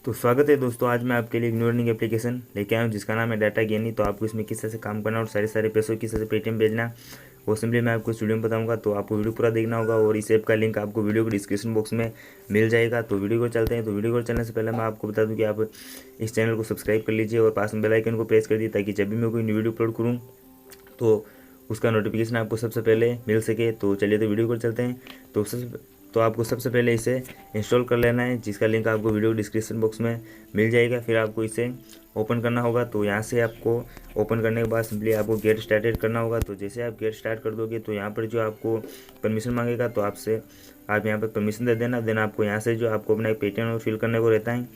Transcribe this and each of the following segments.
तो स्वागत है दोस्तों। आज मैं आपके लिए एक न्यू अर्निंग एप्लीकेशन लेके आया हूँ जिसका नाम है डाटा गेनी। तो आपको इसमें किस तरह से काम करना और सारे पैसों किस तरह से पेटीएम भेजना वो सिंपली मैं आपको इस वीडियो में बताऊंगा। तो आपको वीडियो पूरा देखना होगा और इस ऐप का लिंक आपको वीडियो के डिस्क्रिप्शन बॉक्स में मिल जाएगा। तो वीडियो को चलते हैं। तो वीडियो को चलने से पहले मैं आपको बता दूँ कि आप इस चैनल को सब्सक्राइब कर लीजिए और पास में बेल आइकन को प्रेस कर दीजिए ताकि जब भी मैं कोई न्यू वीडियो अपलोड करूँ तो उसका नोटिफिकेशन आपको सबसे पहले मिल सके। तो चलिए तो वीडियो को चलते हैं। तो आपको सबसे पहले इसे इंस्टॉल कर लेना है जिसका लिंक आपको वीडियो डिस्क्रिप्शन बॉक्स में मिल जाएगा। फिर आपको इसे ओपन करना होगा। तो यहाँ से आपको ओपन करने के बाद सिंपली आपको गेट स्टार्टेड करना होगा। तो जैसे आप गेट स्टार्ट कर दोगे तो यहाँ पर जो आपको परमिशन मांगेगा तो आप यहाँ पर परमिशन दे देना। देन आपको यहाँ से जो आपको अपना एक पेटीएम नंबर फिल करने को रहता है।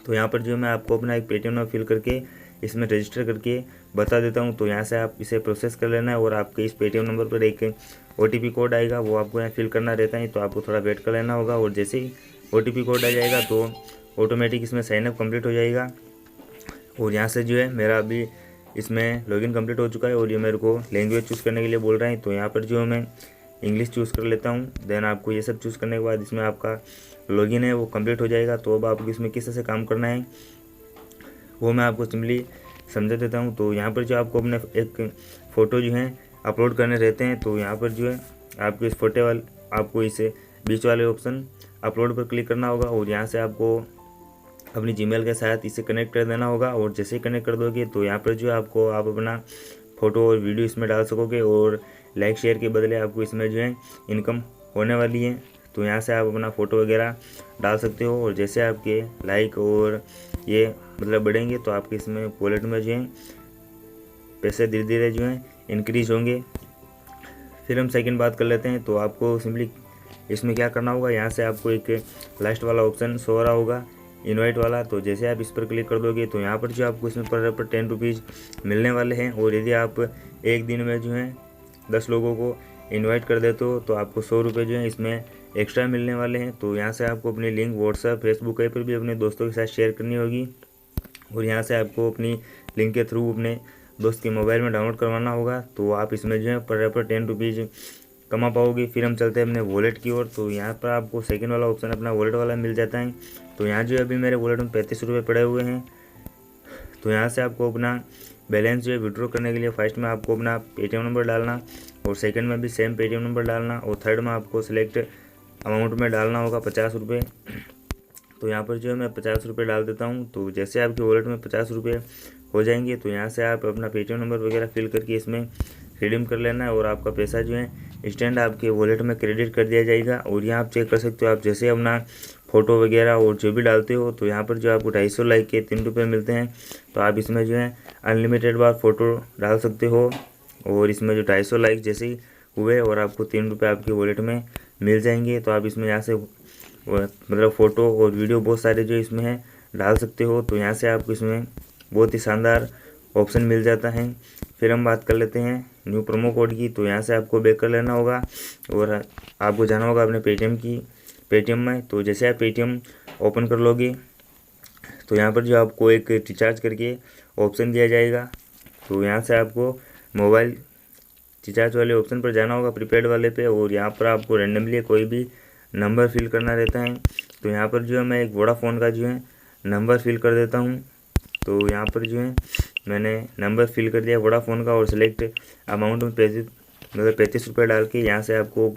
तो यहाँ पर जो मैं आपको अपना एक पेटीएम नंबर फिल करके इसमें रजिस्टर करके बता देता हूँ। तो यहाँ से आप इसे प्रोसेस कर लेना है और आपके इस पेटीएम नंबर पर एक OTP कोड आएगा, वो आपको यहाँ फिल करना रहता है। तो आपको थोड़ा वेट कर लेना होगा और जैसे ही OTP कोड आ जाएगा तो ऑटोमेटिक इसमें साइनअप कंप्लीट हो जाएगा। और यहाँ से जो है मेरा अभी इसमें लॉगिन कंप्लीट हो चुका है और ये मेरे को लैंग्वेज चूज़ करने के लिए बोल रहा है। तो यहाँ पर जो मैं इंग्लिश चूज़ कर लेता हूँ। देन आपको ये सब चूज़ करने के बाद इसमें आपका लॉगिन है वो कंप्लीट हो जाएगा। तो अब आपको इसमें किस तरह से काम करना है वो मैं आपको सिंपली समझा देता हूँ। तो यहाँ पर जो आपको अपने एक फ़ोटो जो है अपलोड करने रहते हैं। तो यहाँ पर जो है आपको इस फोटो वाले आपको इसे बीच वाले ऑप्शन अपलोड पर क्लिक करना होगा और यहाँ से आपको अपनी जीमेल के साथ इसे कनेक्ट कर देना होगा। और जैसे ही कनेक्ट कर दोगे तो यहाँ पर जो है आपको आप अपना फ़ोटो और वीडियो इसमें डाल सकोगे और लाइक शेयर के बदले आपको इसमें जो है इनकम होने वाली है। तो यहाँ से आप अपना फ़ोटो वगैरह डाल सकते हो और जैसे आपके लाइक और ये मतलब बढ़ेंगे तो आपके इसमें वॉलेट में जो है पैसे धीरे धीरे जो है इंक्रीज होंगे। फिर हम सेकंड बात कर लेते हैं। तो आपको सिंपली इसमें क्या करना होगा, यहाँ से आपको एक लास्ट वाला ऑप्शन शो हो रहा होगा इनवाइट वाला। तो जैसे आप इस पर क्लिक कर दोगे तो यहाँ पर जो आपको इसमें पर 10 रुपीज़ मिलने वाले हैं। और यदि आप एक दिन में जो है 10 लोगों को इनवाइट कर देते हो तो आपको 100 रुपये जो है इसमें एक्स्ट्रा मिलने वाले हैं। तो यहाँ से आपको अपनी लिंक व्हाट्सएप फेसबुक ऐप पर भी अपने दोस्तों के साथ शेयर करनी होगी और यहाँ से आपको अपनी लिंक के थ्रू अपने दोस्त के मोबाइल में डाउनलोड करवाना होगा। तो आप इसमें जो है पर 10 रुपीज़ कमा पाओगे। फिर हम चलते हैं अपने वॉलेट की ओर। तो यहाँ पर आपको सेकंड वाला ऑप्शन अपना वॉलेट वाला मिल जाता है। तो यहाँ जो है अभी मेरे वॉलेट में 35 रुपये पड़े हुए हैं। तो यहाँ से आपको अपना बैलेंस जो है विड्रॉ करने के लिए फर्स्ट में आपको अपना पेटीएम नंबर डालना और सेकंड में भी सेम पेटीएम नंबर डालना और थर्ड में आपको सिलेक्ट अमाउंट में डालना होगा 50 रुपये। तो यहाँ पर जो है मैं 50 रुपये डाल देता हूँ। तो जैसे आपके वॉलेट में 50 रुपये हो जाएंगे तो यहाँ से आप अपना पेटीएम नंबर वगैरह फिल करके इसमें रिडीम कर लेना है और आपका पैसा जो है इंस्टेंट आपके वॉलेट में क्रेडिट कर दिया जाएगा। और यहाँ आप चेक कर सकते हो, आप जैसे अपना फ़ोटो वगैरह और जो भी डालते हो तो यहाँ पर जो आपको 250 लाइक के 3 रुपये मिलते हैं। तो आप इसमें जो है अनलिमिटेड बार फ़ोटो डाल सकते हो और इसमें जो 250 लाइक जैसे ही हुए और आपको 3 रुपये आपके वॉलेट में मिल जाएंगे। तो आप इसमें यहाँ से मतलब फ़ोटो और वीडियो बहुत सारे जो इसमें है डाल सकते हो। तो यहाँ से आपको इसमें बहुत ही शानदार ऑप्शन मिल जाता है। फिर हम बात कर लेते हैं न्यू प्रोमो कोड की। तो यहाँ से आपको बैक कर लेना होगा और आपको जाना होगा अपने पेटीएम में। तो जैसे आप पेटीएम ओपन कर लोगे तो यहाँ पर जो आपको एक रिचार्ज करके ऑप्शन दिया जाएगा। तो यहाँ से आपको मोबाइल रिचार्ज वाले ऑप्शन पर जाना होगा प्रीपेड वाले पे और यहाँ पर आपको रेंडमली कोई भी नंबर फिल करना रहता है। तो यहाँ पर जो है मैं एक वोडाफोन का जो है नंबर फिल कर देता हूँ। तो यहाँ पर जो है मैंने नंबर फिल कर दिया वोडाफोन का और सिलेक्ट अमाउंट में 35 रुपये डाल के यहाँ से आपको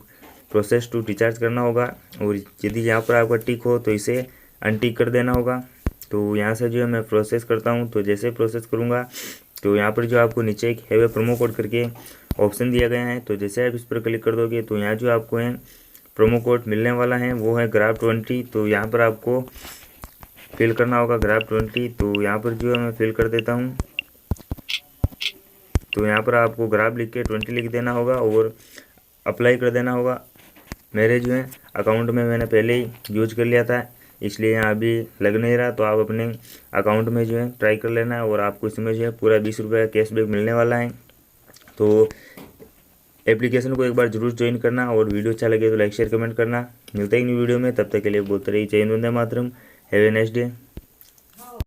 प्रोसेस टू रिचार्ज करना होगा। और यदि यहाँ पर आपका टिक हो तो इसे अनटिक कर देना होगा। तो यहाँ से जो है मैं प्रोसेस करता हूँ। तो जैसे प्रोसेस करूँगा तो यहाँ पर जो आपको नीचे एक हैव ए प्रोमो कोड करके ऑप्शन दिया गया है। तो जैसे आप इस पर क्लिक कर दोगे तो यहाँ जो आपको है प्रोमो कोड मिलने वाला है वो है ghar20। तो यहाँ पर आपको फिल करना होगा ghar20। तो यहाँ पर जो है मैं फिल कर देता हूँ। तो यहाँ पर आपको ग्राफ लिख के 20 लिख देना होगा और अप्लाई कर देना होगा। मेरे जो है अकाउंट में मैंने पहले ही यूज कर लिया था इसलिए यहाँ अभी लग नहीं रहा। तो आप अपने अकाउंट में जो है ट्राई कर लेना है और आपको इसमें जो है पूरा 20 रुपये का कैशबैक मिलने वाला है। तो एप्लीकेशन को एक बार जरूर ज्वाइन करना और वीडियो अच्छा लगे तो लाइक शेयर कमेंट करना। मिलते हैं न्यू वीडियो में, तब तक के लिए बोलते रहिए जय हिंद वंदे मातरम। Have a nice day.